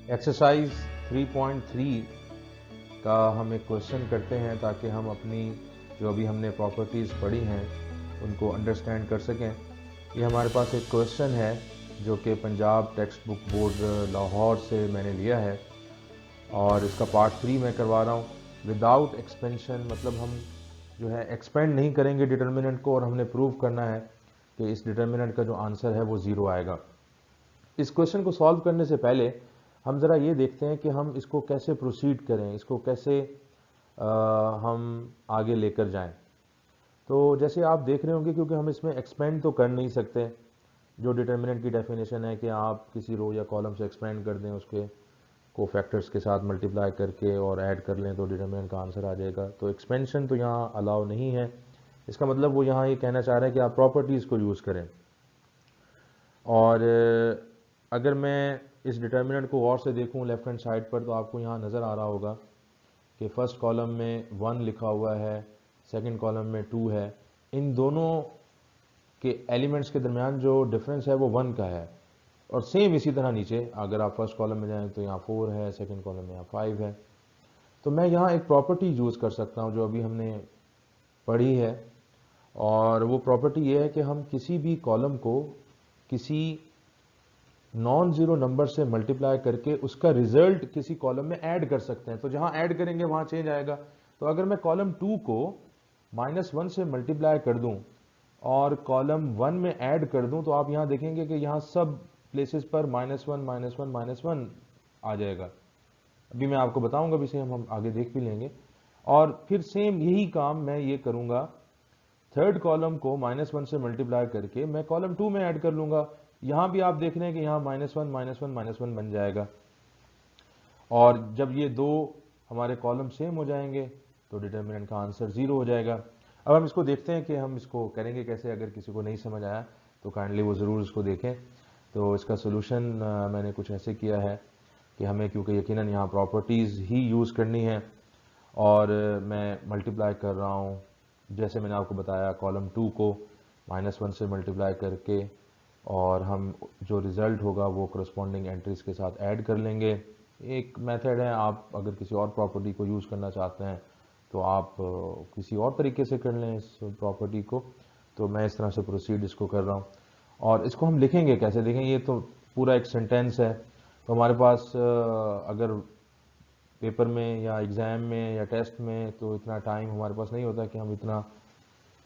Exercise 3.3 का हम एक क्वेश्चन करते हैं ताकि हम अपनी जो अभी हमने प्रॉपर्टीज़ पढ़ी हैं उनको अंडरस्टैंड कर सकें। ये हमारे पास एक क्वेश्चन है जो कि Punjab text book board Lahore से मैंने लिया है और इसका पार्ट 3 मैं करवा रहा हूँ। विदाउट एक्सपेंशन मतलब हम जो है एक्सपेंड नहीं करेंगे डिटर्मिनेंट को और हमने प्रूव करना है कि इस डिटर्मिनेंट का जो आंसर है वो ज़ीरो आएगा। इस क्वेश्चन को सॉल्व करने से पहले हम ज़रा ये देखते हैं कि हम इसको कैसे प्रोसीड करें, इसको कैसे हम आगे लेकर जाएं। तो जैसे आप देख रहे होंगे, क्योंकि हम इसमें एक्सपेंड तो कर नहीं सकते, जो डिटर्मिनेंट की डेफिनेशन है कि आप किसी रो या कॉलम से एक्सपेंड कर दें, उसके कोफैक्टर्स के साथ मल्टीप्लाई करके और ऐड कर लें तो डिटर्मिनेंट का आंसर आ जाएगा। तो एक्सपेंशन तो यहाँ अलाउ नहीं है। इसका मतलब वो यहाँ ये कहना चाह रहा है कि आप प्रॉपर्टीज़ को यूज़ करें। और अगर मैं इस डिटर्मिनेंट को गौर से देखूं लेफ्ट हैंड साइड पर, तो आपको यहाँ नज़र आ रहा होगा कि फर्स्ट कॉलम में 1 लिखा हुआ है, सेकंड कॉलम में 2 है। इन दोनों के एलिमेंट्स के दरमियान जो डिफरेंस है वो 1 का है। और सेम इसी तरह नीचे अगर आप फर्स्ट कॉलम में जाएं तो यहाँ 4 है, सेकंड कॉलम में यहाँ 5 है। तो मैं यहाँ एक प्रॉपर्टी यूज़ कर सकता हूँ जो अभी हमने पढ़ी है, और वो प्रॉपर्टी ये है कि हम किसी भी कॉलम को किसी नॉन ज़ीरो नंबर से मल्टीप्लाई करके उसका रिजल्ट किसी कॉलम में ऐड कर सकते हैं। तो जहां ऐड करेंगे वहां चेंज आएगा। तो अगर मैं कॉलम 2 को -1 से मल्टीप्लाई कर दूं और कॉलम 1 में ऐड कर दूं, तो आप यहां देखेंगे कि यहां सब प्लेसेस पर -1 -1 -1 आ जाएगा। अभी मैं आपको बताऊंगा, अभी से हम आगे देख भी लेंगे। और फिर सेम यही काम मैं ये करूंगा, थर्ड कॉलम को -1 से मल्टीप्लाई करके मैं कॉलम 2 में ऐड कर लूंगा। यहां भी आप देख रहे हैं कि यहां -1 -1 -1 बन जाएगा। और जब ये दो हमारे कॉलम सेम हो जाएंगे तो डिटर्मिनेंट का आंसर 0 हो जाएगा। अब हम इसको देखते हैं कि हम इसको करेंगे कैसे। अगर किसी को नहीं समझ आया तो काइंडली वो ज़रूर इसको देखें। तो इसका सोल्यूशन मैंने कुछ ऐसे किया है कि हमें, क्योंकि यकीनन यहाँ प्रॉपर्टीज़ ही यूज़ करनी है, और मैं मल्टीप्लाई कर रहा हूँ जैसे मैंने आपको बताया कॉलम 2 को -1 से मल्टीप्लाई करके, और हम जो रिज़ल्ट होगा वो करस्पॉन्डिंग एंट्रीज के साथ ऐड कर लेंगे। एक मेथड है, आप अगर किसी और प्रॉपर्टी को यूज़ करना चाहते हैं तो आप किसी और तरीके से कर लें इस प्रॉपर्टी को। तो मैं इस तरह से प्रोसीड इसको कर रहा हूँ। और इसको हम लिखेंगे कैसे, देखें, ये तो पूरा एक सेंटेंस है। तो हमारे पास अगर पेपर में या एग्ज़ाम में या टेस्ट में तो इतना टाइम हमारे पास नहीं होता कि हम इतना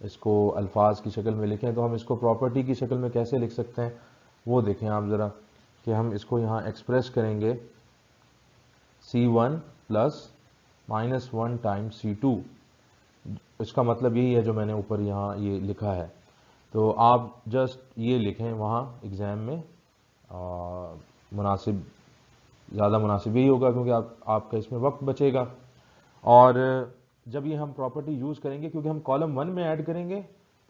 इसको अल्फाज की शक्ल में लिखें। तो हम इसको प्रॉपर्टी की शक्ल में कैसे लिख सकते हैं वो देखें आप ज़रा, कि हम इसको यहाँ एक्सप्रेस करेंगे C1 प्लस -1 टाइम्स C2। इसका मतलब यही है जो मैंने ऊपर यहाँ ये लिखा है। तो आप जस्ट ये लिखें वहाँ एग्ज़ाम में, मुनासिब, ज़्यादा मुनासिब यही होगा, क्योंकि आपका इसमें वक्त बचेगा। और जब ये हम प्रॉपर्टी यूज़ करेंगे, क्योंकि हम कॉलम 1 में ऐड करेंगे,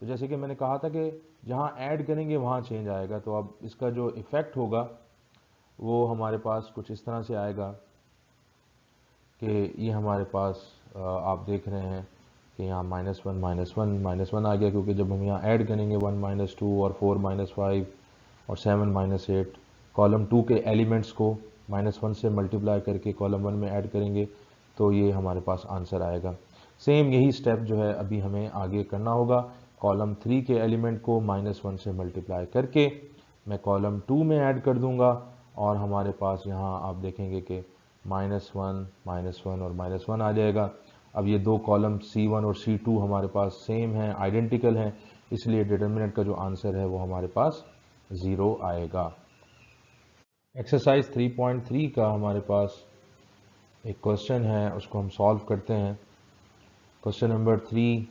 तो जैसे कि मैंने कहा था कि जहाँ ऐड करेंगे वहाँ चेंज आएगा। तो अब इसका जो इफ़ेक्ट होगा वो हमारे पास कुछ इस तरह से आएगा कि ये हमारे पास आप देख रहे हैं कि यहाँ -1 -1 आ गया, क्योंकि जब हम यहाँ ऐड करेंगे 1 -2 और 4 -5 और 7 -8, कॉलम 2 के एलिमेंट्स को -1 से मल्टीप्लाई करके कॉलम 1 में ऐड करेंगे तो ये हमारे पास आंसर आएगा। सेम यही स्टेप जो है अभी हमें आगे करना होगा। कॉलम 3 के एलिमेंट को -1 से मल्टीप्लाई करके मैं कॉलम 2 में ऐड कर दूंगा, और हमारे पास यहाँ आप देखेंगे कि -1 -1 और -1 आ जाएगा। अब ये दो कॉलम C1 और C2 हमारे पास सेम हैं, आइडेंटिकल हैं, इसलिए डिटर्मिनेंट का जो आंसर है वो हमारे पास 0 आएगा। एक्सरसाइज 3.3 का हमारे पास एक क्वेश्चन है, उसको हम सॉल्व करते हैं। क्वेश्चन नंबर 3,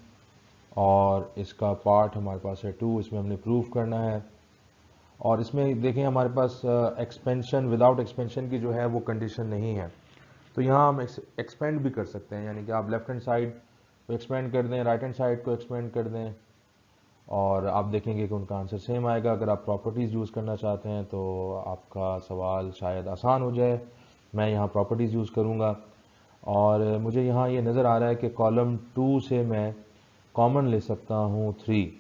और इसका पार्ट हमारे पास है 2। इसमें हमने प्रूफ करना है। और इसमें देखें हमारे पास एक्सपेंशन विदाउट एक्सपेंशन की जो है वो कंडीशन नहीं है। तो यहाँ हम एक्सपेंड भी कर सकते हैं, यानी कि आप लेफ्ट हैंड साइड को एक्सपेंड कर दें, राइट हैंड साइड को एक्सपेंड कर दें, और आप देखेंगे कि उनका आंसर सेम आएगा। अगर आप प्रॉपर्टीज़ यूज़ करना चाहते हैं तो आपका सवाल शायद आसान हो जाए। मैं यहाँ प्रॉपर्टीज़ यूज़ करूँगा, और मुझे यहाँ ये नज़र आ रहा है कि कॉलम 2 से मैं कॉमन ले सकता हूँ 3,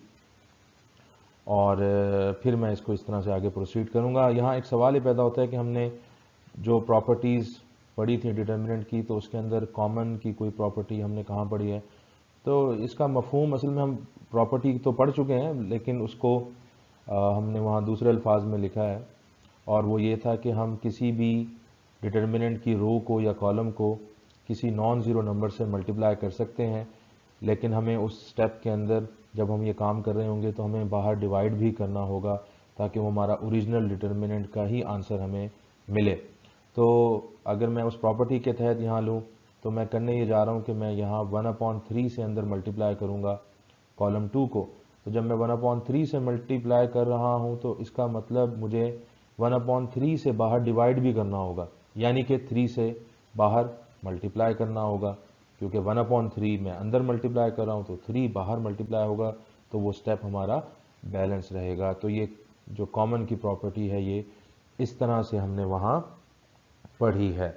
और फिर मैं इसको इस तरह से आगे प्रोसीड करूँगा। यहाँ एक सवाल ये पैदा होता है कि हमने जो प्रॉपर्टीज़ पढ़ी थी डिटर्मिनेंट की, तो उसके अंदर कॉमन की कोई प्रॉपर्टी हमने कहाँ पढ़ी है। तो इसका मफहूम असल में हम प्रॉपर्टी तो पढ़ चुके हैं, लेकिन उसको हमने वहाँ दूसरे अल्फाज में लिखा है, और वो ये था कि हम किसी भी डिटर्मिनेंट की रो को या कॉलम को किसी नॉन ज़ीरो नंबर से मल्टीप्लाई कर सकते हैं, लेकिन हमें उस स्टेप के अंदर जब हम ये काम कर रहे होंगे तो हमें बाहर डिवाइड भी करना होगा, ताकि वो हमारा ओरिजिनल डिटर्मिनेंट का ही आंसर हमें मिले। तो अगर मैं उस प्रॉपर्टी के तहत यहाँ लूँ, तो मैं करने ये जा रहा हूँ कि मैं यहाँ 1/3 से अंदर मल्टीप्लाई करूँगा कॉलम 2 को। तो जब मैं 1/3 से मल्टीप्लाई कर रहा हूँ, तो इसका मतलब मुझे 1/3 से बाहर डिवाइड भी करना होगा, यानी कि 3 से बाहर मल्टीप्लाई करना होगा, क्योंकि 1/3 मैं अंदर मल्टीप्लाई कर रहा हूँ तो 3 बाहर मल्टीप्लाई होगा, तो वो स्टेप हमारा बैलेंस रहेगा। तो ये जो कॉमन की प्रॉपर्टी है, ये इस तरह से हमने वहाँ पढ़ी है।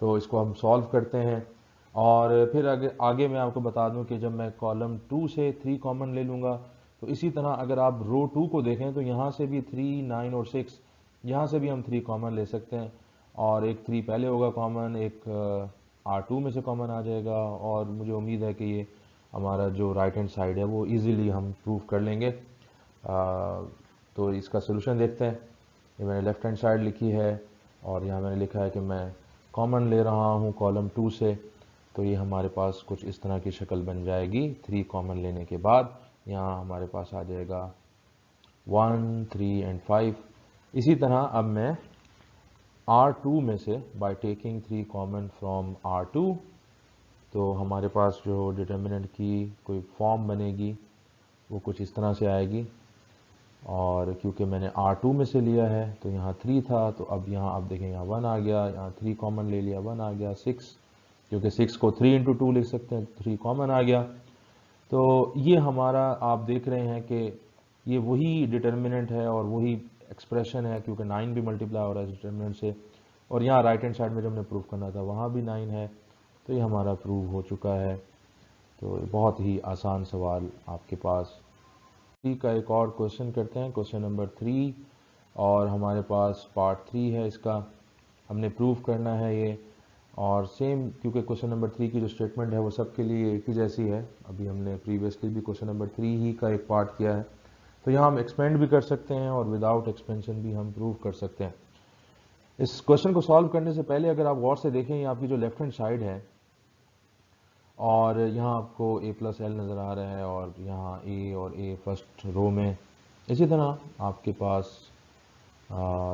तो इसको हम सॉल्व करते हैं, और फिर आगे मैं आपको बता दूं कि जब मैं कॉलम 2 से 3 कॉमन ले लूँगा, तो इसी तरह अगर आप रो 2 को देखें तो यहाँ से भी 3, 9 और 6, यहाँ से भी हम 3 कॉमन ले सकते हैं, और एक 3 पहले होगा कॉमन, एक R2 में से कॉमन आ जाएगा, और मुझे उम्मीद है कि ये हमारा जो राइट हैंड साइड है वो इजीली हम प्रूव कर लेंगे। तो इसका सोल्यूशन देखते हैं। ये मैंने लेफ़्ट हैंड साइड लिखी है, और यहाँ मैंने लिखा है कि मैं कॉमन ले रहा हूँ कॉलम 2 से, तो ये हमारे पास कुछ इस तरह की शक्ल बन जाएगी। 3 कॉमन लेने के बाद यहाँ हमारे पास आ जाएगा 1, 3 एंड 5। इसी तरह अब मैं R2 में से by taking 3 common from R2, तो हमारे पास जो डिटर्मिनेंट की कोई फॉर्म बनेगी वो कुछ इस तरह से आएगी, और क्योंकि मैंने R2 में से लिया है तो यहाँ 3 था, तो अब यहाँ आप देखें यहाँ 1 आ गया, यहाँ 3 कॉमन ले लिया 1 आ गया, 6, क्योंकि 6 को 3 × 2 लिख सकते हैं, 3 कॉमन आ गया। तो ये हमारा आप देख रहे हैं कि ये वही डिटर्मिनेंट है और वही एक्सप्रेशन है, क्योंकि 9 भी मल्टीप्लाई हो रहा है डिटर्मिनेंट से, और यहाँ राइट हैंड साइड में जब हमने प्रूव करना था वहाँ भी 9 है, तो ये हमारा प्रूव हो चुका है। तो बहुत ही आसान सवाल आपके पास। का एक और क्वेश्चन करते हैं, क्वेश्चन नंबर 3, और हमारे पास पार्ट 3 है, इसका हमने प्रूव करना है ये, और सेम क्योंकि क्वेश्चन नंबर 3 की जो स्टेटमेंट है वो सबके लिए एक ही जैसी है। अभी हमने प्रीवियसली भी क्वेश्चन नंबर 3 ही का एक पार्ट किया है, तो यहाँ हम एक्सपेंड भी कर सकते हैं और विदाउट एक्सपेंशन भी हम प्रूव कर सकते हैं। इस क्वेश्चन को सॉल्व करने से पहले अगर आप गौर से देखें, ये आपकी जो लेफ्ट हैंड साइड है, और यहाँ आपको a+l नज़र आ रहा है, और यहाँ a और a फर्स्ट रो में, इसी तरह आपके पास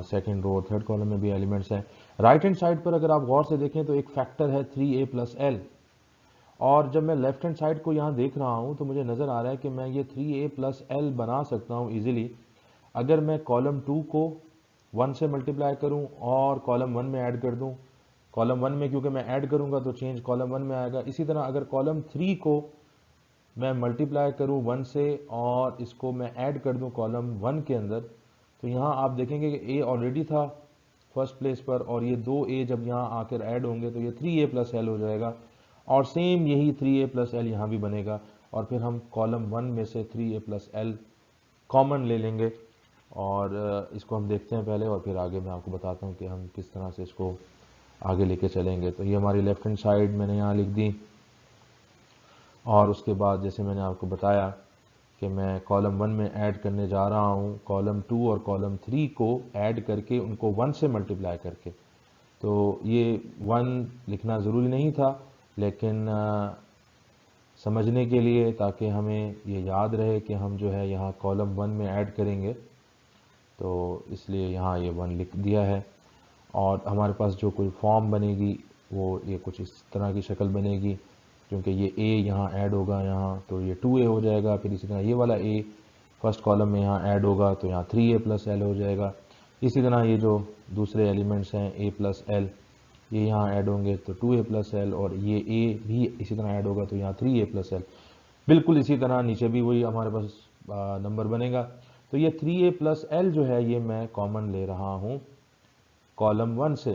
सेकंड रो और थर्ड कॉलम में भी एलिमेंट्स हैं। राइट हैंड साइड पर अगर आप गौर से देखें तो एक फैक्टर है 3a+l, और जब मैं लेफ्ट हैंड साइड को यहाँ देख रहा हूँ तो मुझे नज़र आ रहा है कि मैं ये 3a+l बना सकता हूँ इजीली, अगर मैं कॉलम 2 को 1 से मल्टीप्लाई करूँ और कॉलम 1 में ऐड कर दूँ। कॉलम 1 में क्योंकि मैं ऐड करूँगा तो चेंज कॉलम 1 में आएगा। इसी तरह अगर कॉलम 3 को मैं मल्टीप्लाई करूँ 1 से और इसको मैं ऐड कर दूँ कॉलम 1 के अंदर, तो यहाँ आप देखेंगे कि a ऑलरेडी था फर्स्ट प्लेस पर, और ये 2a जब यहाँ आकर ऐड होंगे तो ये 3a+l हो जाएगा, और सेम यही 3a+l यहाँ भी बनेगा, और फिर हम कॉलम 1 में से 3a+l कॉमन ले लेंगे, और इसको हम देखते हैं पहले, और फिर आगे मैं आपको बताता हूँ कि हम किस तरह से इसको आगे लेके चलेंगे। तो ये हमारी लेफ्ट हैंड साइड मैंने यहाँ लिख दी, और उसके बाद जैसे मैंने आपको बताया कि मैं कॉलम 1 में ऐड करने जा रहा हूँ कॉलम 2 और कॉलम 3 को ऐड करके उनको 1 से मल्टीप्लाई करके। तो ये 1 लिखना ज़रूरी नहीं था, लेकिन समझने के लिए, ताकि हमें ये याद रहे कि हम जो है यहाँ कॉलम 1 में ऐड करेंगे, तो इसलिए यहाँ ये 1 लिख दिया है। और हमारे पास जो कोई फॉर्म बनेगी वो ये कुछ इस तरह की शक्ल बनेगी, क्योंकि ये a यहाँ ऐड होगा यहाँ, तो ये 2a हो जाएगा, फिर इसी तरह ये वाला a फर्स्ट कॉलम में यहाँ ऐड होगा तो यहाँ 3a+l हो जाएगा। इसी तरह ये जो दूसरे एलिमेंट्स हैं a+l, ये यहाँ ऐड होंगे तो 2a+l, और ये a भी इसी तरह ऐड होगा तो यहाँ 3a+l। बिल्कुल इसी तरह नीचे भी वही हमारे पास नंबर बनेगा। तो ये 3a+l जो है ये मैं कॉमन ले रहा हूँ कॉलम 1 से।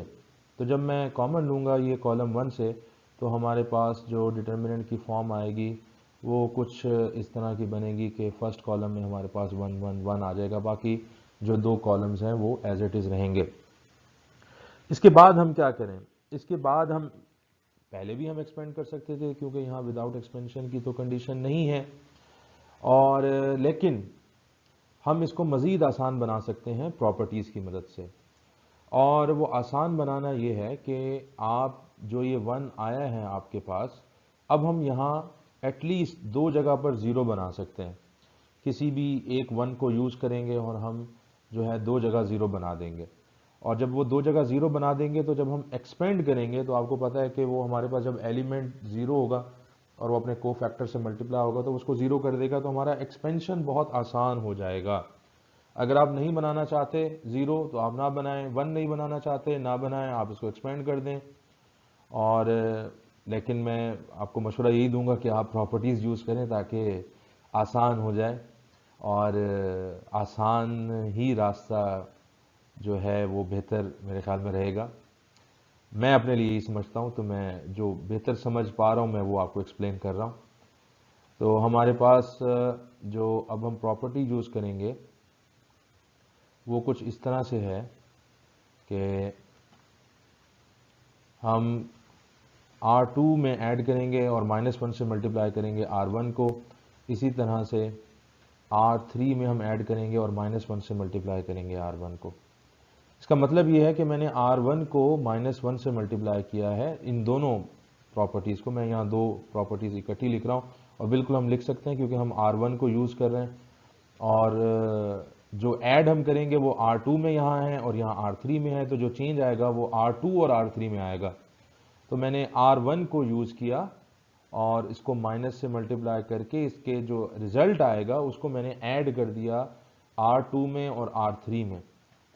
तो जब मैं कॉमन लूँगा ये कॉलम 1 से, तो हमारे पास जो डिटर्मिनेंट की फॉर्म आएगी वो कुछ इस तरह की बनेगी कि फ़र्स्ट कॉलम में हमारे पास 1 1 1 आ जाएगा, बाकी जो 2 कॉलम्स हैं वो एज इट इज़ रहेंगे। इसके बाद हम क्या करें, इसके बाद हम पहले भी हम एक्सपेंड कर सकते थे क्योंकि यहाँ विदाउट एक्सपेंशन की तो कंडीशन नहीं है, और लेकिन हम इसको मज़ीद आसान बना सकते हैं प्रॉपर्टीज़ की मदद से। और वो आसान बनाना ये है कि आप जो ये वन आया है आपके पास, अब हम यहाँ एटलीस्ट दो जगह पर ज़ीरो बना सकते हैं। किसी भी एक वन को यूज़ करेंगे और हम जो है दो जगह ज़ीरो बना देंगे, और जब वो दो जगह ज़ीरो बना देंगे तो जब हम एक्सपेंड करेंगे तो आपको पता है कि वो हमारे पास जब एलिमेंट ज़ीरो होगा और वो अपने को फैक्टर से मल्टीप्लाई होगा तो उसको ज़ीरो कर देगा, तो हमारा एक्सपेंशन बहुत आसान हो जाएगा। अगर आप नहीं बनाना चाहते ज़ीरो तो आप ना बनाएं, वन नहीं बनाना चाहते ना बनाएं, आप इसको एक्सपेंड कर दें। और लेकिन मैं आपको मशवरा यही दूंगा कि आप प्रॉपर्टीज़ यूज़ करें ताकि आसान हो जाए, और आसान ही रास्ता जो है वो बेहतर मेरे ख्याल में रहेगा। मैं अपने लिए यही समझता हूँ, तो मैं जो बेहतर समझ पा रहा हूँ मैं वो आपको एक्सप्लेन कर रहा हूँ। तो हमारे पास जो अब हम प्रॉपर्टी यूज़ करेंगे वो कुछ इस तरह से है कि हम R2 में ऐड करेंगे और -1 से मल्टीप्लाई करेंगे R1 को। इसी तरह से R3 में हम ऐड करेंगे और -1 से मल्टीप्लाई करेंगे R1 को। इसका मतलब ये है कि मैंने R1 को -1 से मल्टीप्लाई किया है। इन दोनों प्रॉपर्टीज़ को मैं यहाँ दो प्रॉपर्टीज़ इकट्ठी लिख रहा हूँ, और बिल्कुल हम लिख सकते हैं क्योंकि हम R1 को यूज़ कर रहे हैं, और जो ऐड हम करेंगे वो R2 में यहाँ है और यहाँ R3 में है, तो जो चेंज आएगा वो R2 और R3 में आएगा। तो मैंने R1 को यूज़ किया और इसको माइनस से मल्टीप्लाई करके इसके जो रिज़ल्ट आएगा उसको मैंने ऐड कर दिया R2 में और R3 में।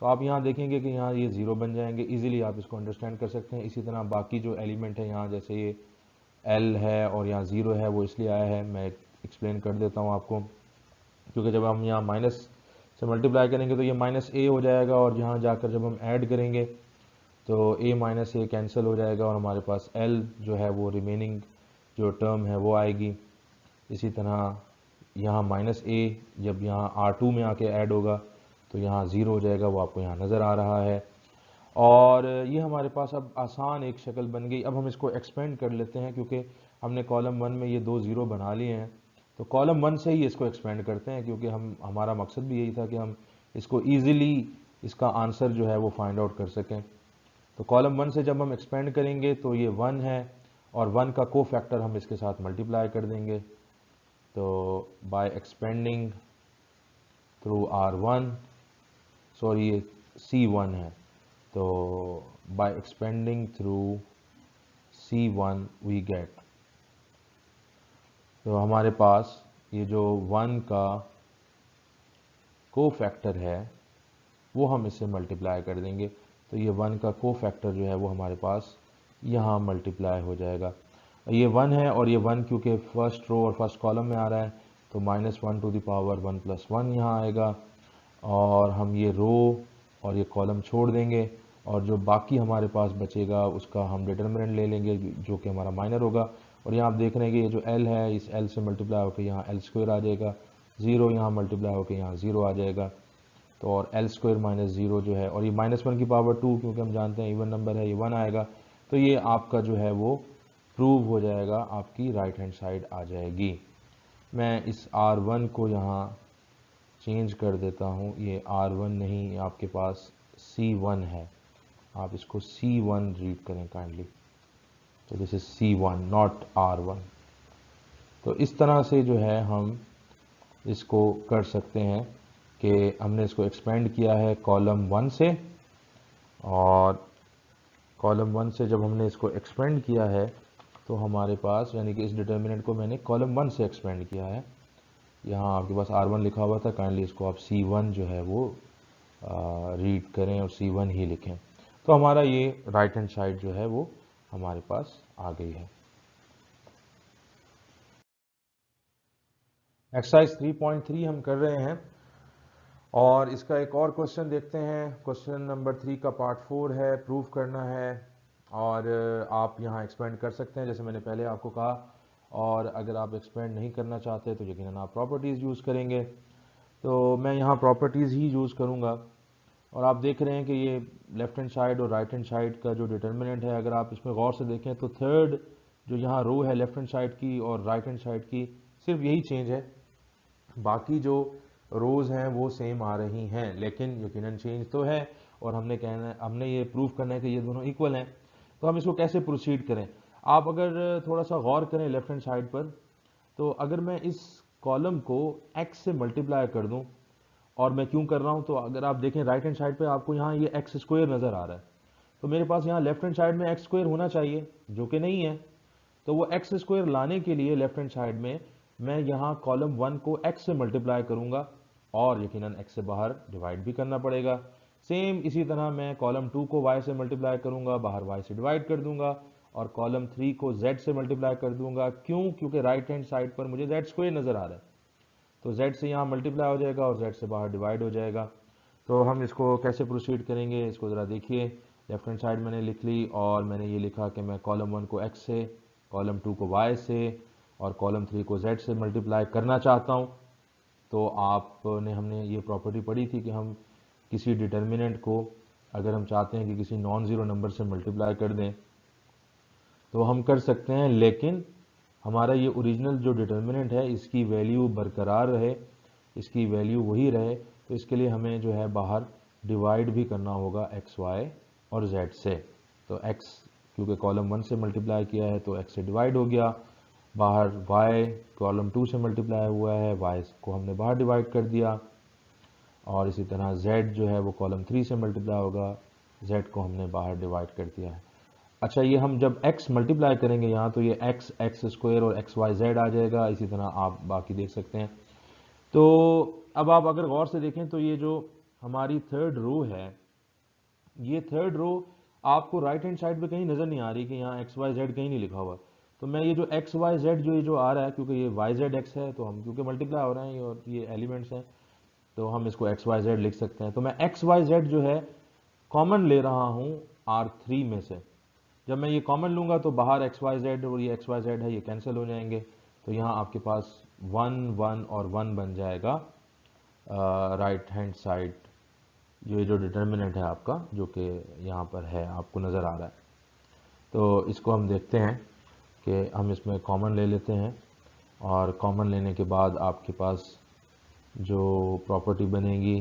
तो आप यहाँ देखेंगे कि यहाँ ये ज़ीरो बन जाएंगे, इजीली आप इसको अंडरस्टैंड कर सकते हैं। इसी तरह बाकी जो एलिमेंट है यहाँ, जैसे ये L है और यहाँ ज़ीरो है, वो इसलिए आया है, मैं एक्सप्लेन कर देता हूँ आपको। क्योंकि जब हम यहाँ माइनस से मल्टीप्लाई करेंगे तो ये -a हो जाएगा, और यहाँ जाकर जब हम ऐड करेंगे तो a माइनस ए कैंसिल हो जाएगा और हमारे पास L जो है वो रिमेनिंग जो टर्म है वो आएगी। इसी तरह यहाँ -a जब यहाँ R2 में आके ऐड होगा तो यहाँ ज़ीरो हो जाएगा, वो आपको यहाँ नज़र आ रहा है। और ये हमारे पास अब आसान एक शक्ल बन गई। अब हम इसको एक्सपेंड कर लेते हैं क्योंकि हमने कॉलम वन में ये दो ज़ीरो बना लिए हैं, तो कॉलम वन से ही इसको एक्सपेंड करते हैं, क्योंकि हमारा मकसद भी यही था कि हम इसको ईज़िली इसका आंसर जो है वो फाइंड आउट कर सकें। तो कॉलम वन से जब हम एक्सपेंड करेंगे तो ये वन है, और वन का को फैक्टर हम इसके साथ मल्टीप्लाई कर देंगे। तो by expanding through R1, sorry ये C1 है, तो by expanding through C1 we get, तो हमारे पास ये जो वन का को फैक्टर है वो हम इससे मल्टीप्लाई कर देंगे, तो ये वन का को फैक्टर जो है वो हमारे पास यहाँ मल्टीप्लाई हो जाएगा। ये वन है और ये वन क्योंकि फर्स्ट रो और फर्स्ट कॉलम में आ रहा है तो -1 टू द पावर 1 + 1 यहाँ आएगा, और हम ये रो और ये कॉलम छोड़ देंगे, और जो बाकी हमारे पास बचेगा उसका हम डिटर्मिनेंट ले लेंगे जो कि हमारा माइनर होगा। और यहाँ आप देख रहे हैं कि ये जो L है इस L से मल्टीप्लाई होकर यहाँ L² आ जाएगा, ज़ीरो यहाँ मल्टीप्लाई होकर यहाँ ज़ीरो आ जाएगा, तो और L² - 0 जो है, और ये -1 की पावर 2 क्योंकि हम जानते हैं इवन नंबर है, ये 1 आएगा, तो ये आपका जो है वो प्रूव हो जाएगा, आपकी राइट हैंड साइड आ जाएगी। मैं इस R1 को यहाँ चेंज कर देता हूँ, ये R1 नहीं, आपके पास C1 है, आप इसको C1 रीड करें काइंडली, तो this is C1 not R1। तो इस तरह से जो है हम इसको कर सकते हैं कि हमने इसको एक्सपेंड किया है कॉलम वन से, और कॉलम वन से जब हमने इसको एक्सपेंड किया है तो हमारे पास, यानी कि इस डिटर्मिनेंट को मैंने कॉलम वन से एक्सपेंड किया है। यहाँ आपके पास R1 लिखा हुआ था, काइंडली इसको आप C1 जो है वो रीड करें और C1 ही लिखें, तो हमारा ये राइट हैंड साइड जो है वो हमारे पास आ गई है। एक्सरसाइज 3.3 हम कर रहे हैं, और इसका एक और क्वेश्चन देखते हैं। क्वेश्चन नंबर 3 का पार्ट 4 है, प्रूफ करना है, और आप यहाँ एक्सपेंड कर सकते हैं जैसे मैंने पहले आपको कहा, और अगर आप एक्सपेंड नहीं करना चाहते तो यकीनन आप प्रॉपर्टीज़ यूज़ करेंगे। तो मैं यहाँ प्रॉपर्टीज़ ही यूज़ करूँगा। और आप देख रहे हैं कि ये लेफ्ट हैंड साइड और राइट हैंड साइड का जो डिटर्मिनेंट है, अगर आप इसमें गौर से देखें तो थर्ड जो यहाँ रो है लेफ्ट हैंड साइड की और राइट हैंड साइड की, सिर्फ यही चेंज है, बाकी जो रोज़ हैं वो सेम आ रही हैं, लेकिन यकीनन चेंज तो है। और हमने ये प्रूव करना है कि ये दोनों इक्वल हैं। तो हम इसको कैसे प्रोसीड करें? आप अगर थोड़ा सा गौर करें लेफ्ट हैंड साइड पर, तो अगर मैं इस कॉलम को x से मल्टीप्लाई कर दूं, और मैं क्यों कर रहा हूं, तो अगर आप देखें राइट हैंड साइड पे आपको यहाँ ये x स्क्वायर नज़र आ रहा है, तो मेरे पास यहाँ लेफ्ट हैंड साइड में x स्क्वायर होना चाहिए, जो कि नहीं है। तो वो x स्क्वायर लाने के लिए लेफ्ट हैंड साइड में मैं यहाँ कॉलम 1 को x से मल्टीप्लाई करूंगा, और यकीनन x से बाहर डिवाइड भी करना पड़ेगा। सेम इसी तरह मैं कॉलम 2 को y से मल्टीप्लाई करूंगा, बाहर y से डिवाइड कर दूंगा, और कॉलम 3 को z से मल्टीप्लाई कर दूंगा। क्यों? क्योंकि राइट हैंड साइड पर मुझे z स्क्वायर नज़र आ रहा है, तो z से यहाँ मल्टीप्लाई हो जाएगा और z से बाहर डिवाइड हो जाएगा। तो हम इसको कैसे प्रोसीड करेंगे, इसको ज़रा देखिए। लेफ्ट हैंड साइड मैंने लिख ली, और मैंने ये लिखा कि मैं कॉलम 1 को x से, कॉलम 2 को y से, और कॉलम 3 को z से मल्टीप्लाई करना चाहता हूँ। तो हमने ये प्रॉपर्टी पढ़ी थी कि हम किसी डिटर्मिनेंट को अगर हम चाहते हैं कि किसी नॉन ज़ीरो नंबर से मल्टीप्लाई कर दें तो हम कर सकते हैं, लेकिन हमारा ये ओरिजिनल जो डिटर्मिनेंट है इसकी वैल्यू बरकरार रहे, इसकी वैल्यू वही रहे। तो इसके लिए हमें जो है बाहर डिवाइड भी करना होगा x, y और z से। तो x क्योंकि कॉलम 1 से मल्टीप्लाई किया है तो x से डिवाइड हो गया, बाहर y कॉलम 2 से मल्टीप्लाई हुआ है, y को हमने बाहर डिवाइड कर दिया, और इसी तरह z जो है वो कॉलम 3 से मल्टीप्लाई होगा, z को हमने बाहर डिवाइड कर दिया है। अच्छा, ये हम जब x मल्टीप्लाई करेंगे यहाँ, तो ये x स्क्वायर और x y z आ जाएगा। इसी तरह आप बाकी देख सकते हैं। तो अब आप अगर गौर से देखें तो ये जो हमारी थर्ड रो है, ये थर्ड रो आपको राइट हैंड साइड पे कहीं नज़र नहीं आ रही कि यहाँ x y z कहीं नहीं लिखा हुआ। तो मैं ये जो x y z जो आ रहा है, क्योंकि ये y z x है, तो हम क्योंकि मल्टीप्लाई हो रहे हैं और ये एलिमेंट्स हैं, तो हम इसको x y z लिख सकते हैं। तो मैं x y z जो है कॉमन ले रहा हूँ R3 में से। जब मैं ये कॉमन लूँगा तो बाहर एक्स वाई जेड और ये एक्स वाई जेड है ये कैंसिल हो जाएंगे, तो यहाँ आपके पास 1 1 और 1 बन जाएगा राइट हैंड साइड, जो डिटर्मिनेंट है आपका, जो कि यहाँ पर है आपको नज़र आ रहा है। तो इसको हम देखते हैं कि हम इसमें कॉमन ले लेते हैं, और कॉमन लेने के बाद आपके पास जो प्रॉपर्टी बनेगी,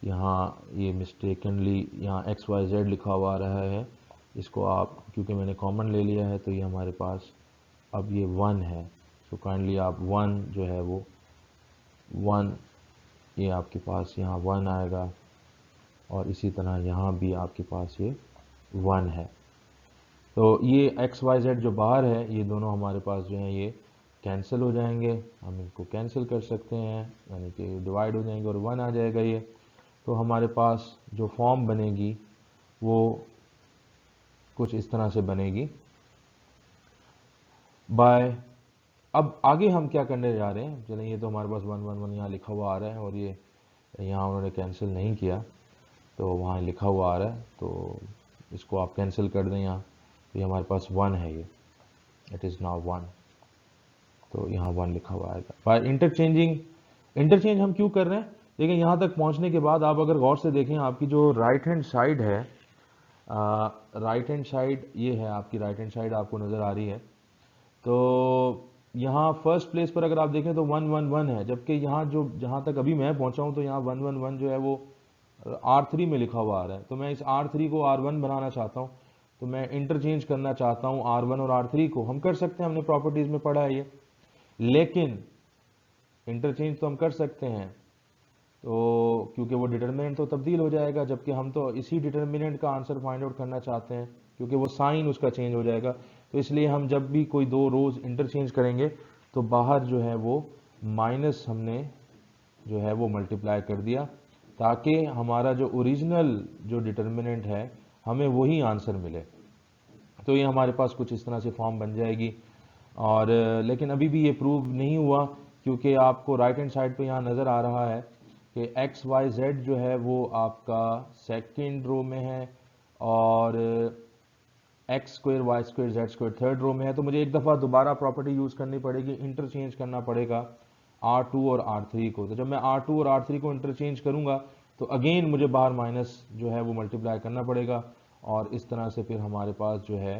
यहाँ ये मिस्टेकनली यहाँ एक्स वाई जेड लिखा हुआ आ रहा है, इसको आप क्योंकि मैंने कॉमन ले लिया है तो ये हमारे पास अब ये 1 है। सो काइंडली आप 1 जो है वो 1, ये आपके पास यहाँ 1 आएगा, और इसी तरह यहाँ भी आपके पास ये 1 है। तो ये एक्स वाई जेड जो बाहर है, ये दोनों हमारे पास जो हैं ये कैंसिल हो जाएंगे, हम इनको कैंसिल कर सकते हैं, यानी कि डिवाइड हो जाएंगे और 1 आ जाएगा ये। तो हमारे पास जो फॉर्म बनेगी वो कुछ इस तरह से बनेगी बाय। अब आगे हम क्या करने जा रहे हैं, चलें, ये तो हमारे पास 1 1 1 यहाँ लिखा हुआ आ रहा है, और ये यहाँ उन्होंने कैंसिल नहीं किया तो वहाँ लिखा हुआ आ रहा है, तो इसको आप कैंसिल कर दें यहाँ, तो ये हमारे पास 1 है, ये इट इज़ नाउ 1, तो यहाँ 1 लिखा हुआ आएगा। बाय इंटरचेंज हम क्यों कर रहे हैं, लेकिन यहाँ तक पहुँचने के बाद आप अगर गौर से देखें, आपकी जो राइट हैंड साइड है, राइट हैंड साइड ये है आपकी, राइट हैंड साइड आपको नज़र आ रही है। तो यहाँ फर्स्ट प्लेस पर अगर आप देखें तो 1 1 1 है, जबकि यहाँ जो जहाँ तक अभी मैं पहुँचा हूँ तो यहाँ 1 1 1 जो है वो R3 में लिखा हुआ आ रहा है। तो मैं इस R3 को R1 बनाना चाहता हूँ, तो मैं इंटरचेंज करना चाहता हूँ R1 और R3 को। हम कर सकते हैं, हमने प्रॉपर्टीज़ में पढ़ा है ये, लेकिन इंटरचेंज तो हम कर सकते हैं, तो क्योंकि वो डिटर्मिनेंट तो तब्दील हो जाएगा, जबकि हम तो इसी डिटर्मिनेंट का आंसर फाइंड आउट करना चाहते हैं, क्योंकि वो साइन उसका चेंज हो जाएगा। तो इसलिए हम जब भी कोई दो रोज़ इंटरचेंज करेंगे तो बाहर जो है वो माइनस हमने जो है वो मल्टीप्लाई कर दिया, ताकि हमारा जो ओरिजिनल जो डिटर्मिनेंट है हमें वही आंसर मिले। तो ये हमारे पास कुछ इस तरह से फॉर्म बन जाएगी। और लेकिन अभी भी ये प्रूव नहीं हुआ, क्योंकि आपको राइट हैंड साइड पे यहाँ नज़र आ रहा है कि एक्स वाई जेड जो है वो आपका सेकेंड रो में है, और x square y square z square third row में है। तो मुझे एक दफ़ा दोबारा प्रॉपर्टी यूज़ करनी पड़ेगी, इंटरचेंज करना पड़ेगा R2 और R3 को। तो जब मैं R2 और R3 को इंटरचेंज करूँगा तो अगेन मुझे बाहर माइनस जो है वो मल्टीप्लाई करना पड़ेगा, और इस तरह से फिर हमारे पास जो है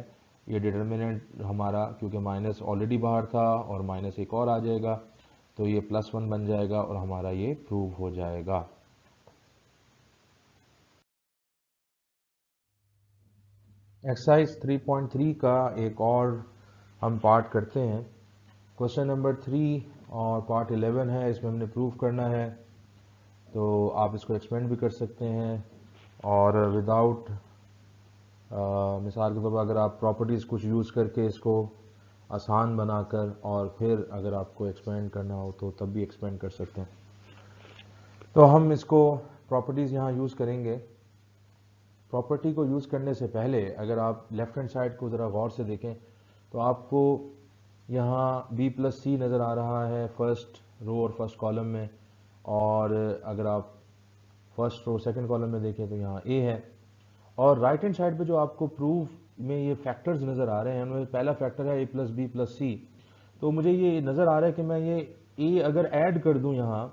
ये डिटर्मिनेंट हमारा, क्योंकि माइनस ऑलरेडी बाहर था और माइनस एक और आ जाएगा, तो ये +1 बन जाएगा और हमारा ये प्रूव हो जाएगा। एक्सरसाइज 3.3 का एक और हम पार्ट करते हैं। क्वेश्चन नंबर 3 और पार्ट 11 है, इसमें हमने प्रूव करना है। तो आप इसको एक्सपेंड भी कर सकते हैं, और विदाउट मिसाल के तौर पर अगर आप प्रॉपर्टीज़ कुछ यूज़ करके इसको आसान बनाकर और फिर अगर आपको एक्सपेंड करना हो तो तब भी एक्सपेंड कर सकते हैं। तो हम इसको प्रॉपर्टीज़ यहाँ यूज़ करेंगे। प्रॉपर्टी को यूज़ करने से पहले अगर आप लेफ़्ट हैंड साइड को ज़रा गौर से देखें तो आपको यहाँ b+c नज़र आ रहा है फर्स्ट रो और फर्स्ट कॉलम में, और अगर आप फर्स्ट रो सेकंड कॉलम में देखें तो यहाँ a है। और राइट हैंड साइड पे जो आपको प्रूफ में ये फैक्टर्स नज़र आ रहे हैं, उनमें पहला फैक्टर है a+b+c। तो मुझे ये नज़र आ रहा है कि मैं ये a अगर ऐड कर दूं यहाँ,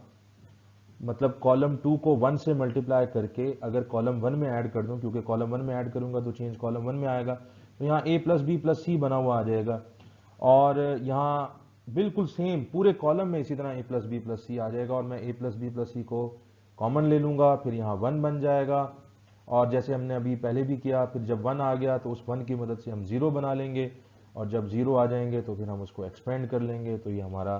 मतलब कॉलम 2 को 1 से मल्टीप्लाई करके अगर कॉलम 1 में ऐड कर दूं, क्योंकि कॉलम 1 में ऐड करूंगा तो चेंज कॉलम 1 में आएगा, तो यहाँ a+b+c बना हुआ आ जाएगा। और यहाँ बिल्कुल सेम पूरे कॉलम में इसी तरह a+b+c आ जाएगा, और मैं a+b+c को कॉमन ले लूँगा, फिर यहाँ 1 बन जाएगा। और जैसे हमने अभी पहले भी किया, फिर जब 1 आ गया तो उस 1 की मदद से हम 0 बना लेंगे, और जब 0 आ जाएंगे तो फिर हम उसको एक्सपेंड कर लेंगे, तो ये हमारा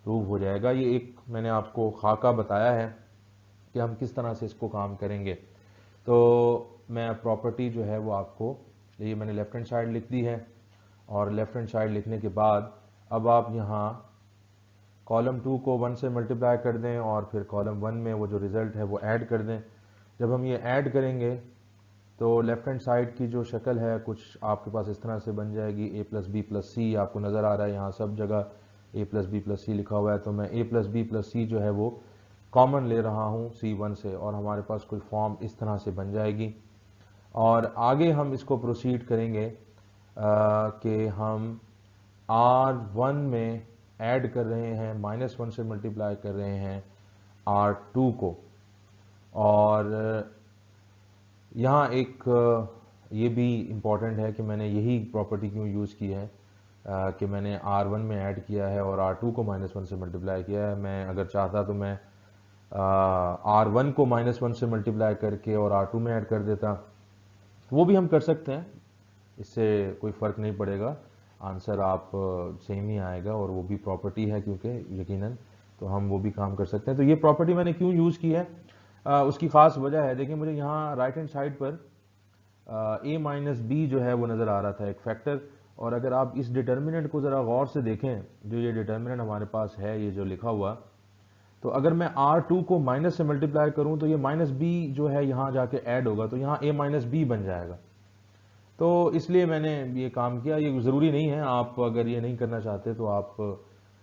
प्रूव हो जाएगा। ये एक मैंने आपको खाका बताया है कि हम किस तरह से इसको काम करेंगे। तो मैं प्रॉपर्टी जो है वो आपको, ये मैंने लेफ्ट हैंड साइड लिख दी है, और लेफ्ट हैंड साइड लिखने के बाद अब आप यहाँ कॉलम 2 को 1 से मल्टीप्लाई कर दें और फिर कॉलम 1 में वो जो रिज़ल्ट है वो ऐड कर दें। जब हम ये ऐड करेंगे तो लेफ्ट हैंड साइड की जो शक्ल है कुछ आपके पास इस तरह से बन जाएगी। a+b+c आपको नज़र आ रहा है, यहाँ सब जगह a+b+c लिखा हुआ है, तो मैं a+b+c जो है वो कॉमन ले रहा हूँ C1 से, और हमारे पास कोई फॉर्म इस तरह से बन जाएगी। और आगे हम इसको प्रोसीड करेंगे कि हम R1 में ऐड कर रहे हैं, -1 से मल्टीप्लाई कर रहे हैं R2 को। और यहाँ एक ये भी इम्पॉर्टेंट है कि मैंने यही प्रॉपर्टी क्यों यूज़ की है कि मैंने R1 में ऐड किया है और R2 को -1 से मल्टीप्लाई किया है। मैं अगर चाहता तो मैं R1 को -1 से मल्टीप्लाई करके और R2 में ऐड कर देता, वो भी हम कर सकते हैं, इससे कोई फ़र्क नहीं पड़ेगा, आंसर आप सेम ही आएगा, और वो भी प्रॉपर्टी है क्योंकि यकीनन, तो हम वो भी काम कर सकते हैं। तो ये प्रॉपर्टी मैंने क्यों यूज़ की है, उसकी ख़ास वजह है। देखिए मुझे यहाँ राइट हैंड साइड पर a-b जो है वो नज़र आ रहा था एक फैक्टर, और अगर आप इस डिटर्मिनेंट को ज़रा गौर से देखें, जो ये डिटर्मिनेंट हमारे पास है, ये जो लिखा हुआ, तो अगर मैं R2 को माइनस से मल्टीप्लाई करूं तो ये -b जो है यहाँ जाके ऐड होगा, तो यहाँ a-b बन जाएगा। तो इसलिए मैंने ये काम किया। ये ज़रूरी नहीं है, आप अगर ये नहीं करना चाहते तो आप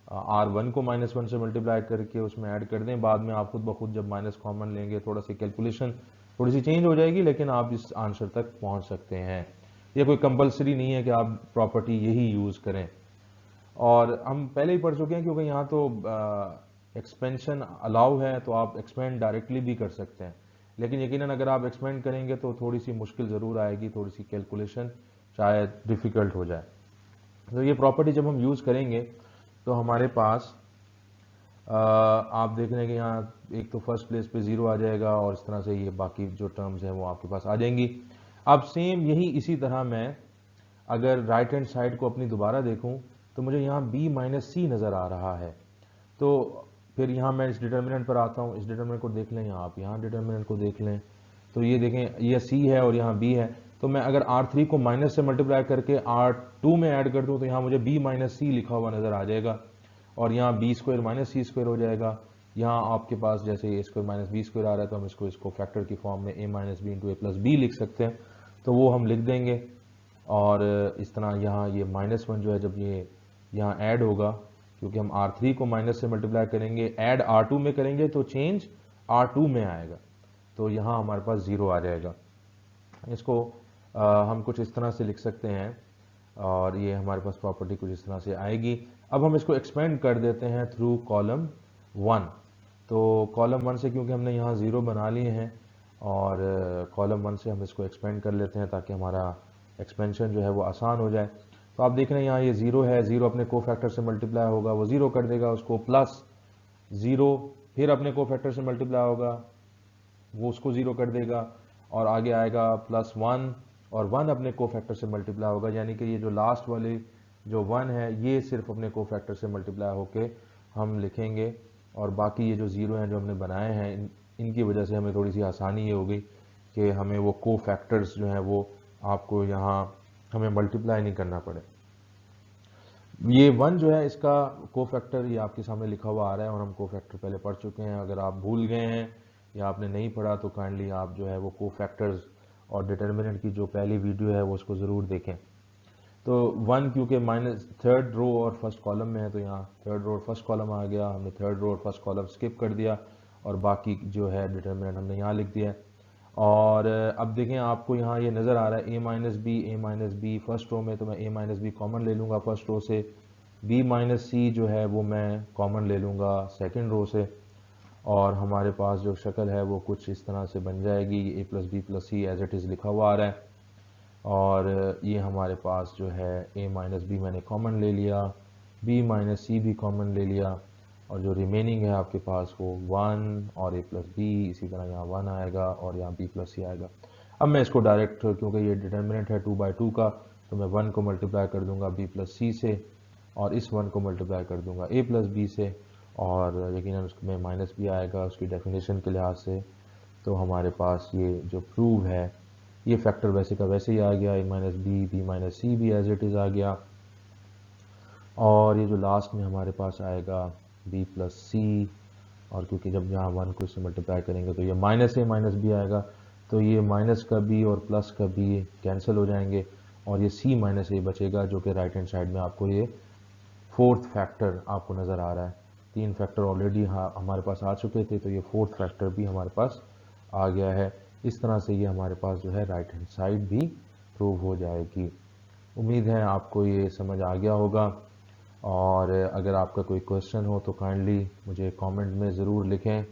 R1 को -1 से मल्टीप्लाई करके उसमें ऐड कर दें, बाद में आप खुद ब खुद जब माइनस कॉमन लेंगे थोड़ा सी कैलकुलेशन थोड़ी सी चेंज हो जाएगी, लेकिन आप इस आंसर तक पहुंच सकते हैं। ये कोई कंपलसरी नहीं है कि आप प्रॉपर्टी यही यूज़ करें, और हम पहले ही पढ़ चुके हैं, क्योंकि यहाँ तो एक्सपेंशन अलाउ है, तो आप एक्सपेंड डायरेक्टली भी कर सकते हैं, लेकिन यकीनन अगर आप एक्सपेंड करेंगे तो थोड़ी सी मुश्किल ज़रूर आएगी, थोड़ी सी कैलकुलेशन शायद डिफ़िकल्ट हो जाए। तो ये प्रॉपर्टी जब हम यूज़ करेंगे तो हमारे पास आप देख रहे हैं कि यहाँ एक तो फर्स्ट प्लेस पे 0 आ जाएगा, और इस तरह से ये बाकी जो टर्म्स हैं वो आपके पास आ जाएंगी। अब सेम यही इसी तरह मैं अगर राइट हैंड साइड को अपनी दोबारा देखूं तो मुझे यहाँ b-c नज़र आ रहा है। तो फिर यहाँ मैं इस डिटर्मिनेंट पर आता हूँ, इस डिटर्मिनेंट को देख लें, यहाँ आप यहाँ डिटर्मिनेंट को देख लें, तो ये देखें ये c है और यहाँ b है। तो मैं अगर R3 को माइनस से मल्टीप्लाई करके R2 में ऐड कर दूँ तो यहाँ मुझे b-c लिखा हुआ नज़र आ जाएगा, और यहाँ b² - c² हो जाएगा। यहाँ आपके पास जैसे a² - b² आ रहा है, तो हम इसको फैक्टर की फॉर्म में a-b × a+b लिख सकते हैं, तो वो हम लिख देंगे। और इस तरह यहाँ ये -1 जो है जब ये यहाँ ऐड होगा, क्योंकि हम R3 को माइनस से मल्टीप्लाई करेंगे, ऐड R2 में करेंगे तो चेंज R2 में आएगा, तो यहाँ हमारे पास 0 आ जाएगा। इसको हम कुछ इस तरह से लिख सकते हैं, और ये हमारे पास प्रॉपर्टी कुछ इस तरह से आएगी। अब हम इसको एक्सपेंड कर देते हैं थ्रू कॉलम 1, तो कॉलम 1 से क्योंकि हमने यहाँ 0 बना लिए हैं और कॉलम 1 से हम इसको एक्सपेंड कर लेते हैं ताकि हमारा एक्सपेंशन जो है वो आसान हो जाए। तो आप देख रहे हैं यहाँ ये 0 है, 0 अपने कोफैक्टर से मल्टीप्लाई होगा, वो 0 कर देगा उसको, प्लस 0 फिर अपने कोफैक्टर से मल्टीप्लाई होगा, वो उसको 0 कर देगा, और आगे आएगा +1 और 1 अपने कोफैक्टर से मल्टीप्लाई होगा, यानी कि ये जो लास्ट वाले जो 1 है ये सिर्फ अपने कोफैक्टर से मल्टीप्लाई होके हम लिखेंगे, और बाकी ये जो 0 हैं जो हमने बनाए हैं इनकी वजह से हमें थोड़ी सी आसानी ये हो गई कि हमें वो कोफैक्टर्स जो हैं वो आपको यहाँ हमें मल्टीप्लाई नहीं करना पड़े। ये 1 जो है इसका कोफैक्टर ये आपके सामने लिखा हुआ आ रहा है और हम कोफैक्टर पहले पढ़ चुके हैं। अगर आप भूल गए हैं या आपने नहीं पढ़ा तो काइंडली आप जो है वो कोफैक्टर्स और डिटर्मिनेंट की जो पहली वीडियो है वो उसको ज़रूर देखें। तो 1 क्योंकि माइनस थर्ड रो और फर्स्ट कॉलम में है तो यहाँ थर्ड रो और फर्स्ट कॉलम आ गया, हमने थर्ड रो और फर्स्ट कॉलम स्किप कर दिया और बाकी जो है डिटर्मिनेंट हमने यहाँ लिख दिया है। और अब देखें आपको यहाँ ये नज़र आ रहा है a minus b first row में, तो मैं a-b कॉमन ले लूँगा फर्स्ट रो से, b-c जो है वो मैं कॉमन ले लूँगा सेकंड रो से, और हमारे पास जो शक्ल है वो कुछ इस तरह से बन जाएगी। a plus b plus c as it is लिखा हुआ आ रहा है, और ये हमारे पास जो है a-b मैंने कॉमन ले लिया, b-c भी कॉमन ले लिया, और जो रिमेनिंग है आपके पास वो 1 और a प्लस बी, इसी तरह यहाँ 1 आएगा और यहाँ b प्लस सी आएगा। अब मैं इसको डायरेक्ट क्योंकि ये डिटर्मिनेंट है 2/2 का, तो मैं 1 को मल्टीप्लाई कर दूंगा b प्लस सी से और इस 1 को मल्टीप्लाई कर दूंगा a प्लस बी से, और यकीनन उसमें माइनस भी आएगा उसकी डेफिनेशन के लिहाज से। तो हमारे पास ये जो प्रूव है ये फैक्टर वैसे का वैसे ही आ गया, a-b भी एज इट इज़ आ गया, और ये जो लास्ट में हमारे पास आएगा b प्लस सी, और क्योंकि जब यहाँ 1 को इससे मल्टीप्लाई करेंगे तो ये -a-b आएगा, तो ये माइनस का b और प्लस का b कैंसिल हो जाएंगे और ये c माइनस a बचेगा, जो कि राइट हैंड साइड में आपको ये फोर्थ फैक्टर आपको नज़र आ रहा है। 3 फैक्टर ऑलरेडी हमारे पास आ चुके थे, तो ये फोर्थ फैक्टर भी हमारे पास आ गया है। इस तरह से ये हमारे पास जो है राइट हैंड साइड भी प्रूव हो जाएगी। उम्मीद है आपको ये समझ आ गया होगा, और अगर आपका कोई क्वेश्चन हो तो काइंडली मुझे कमेंट में ज़रूर लिखें।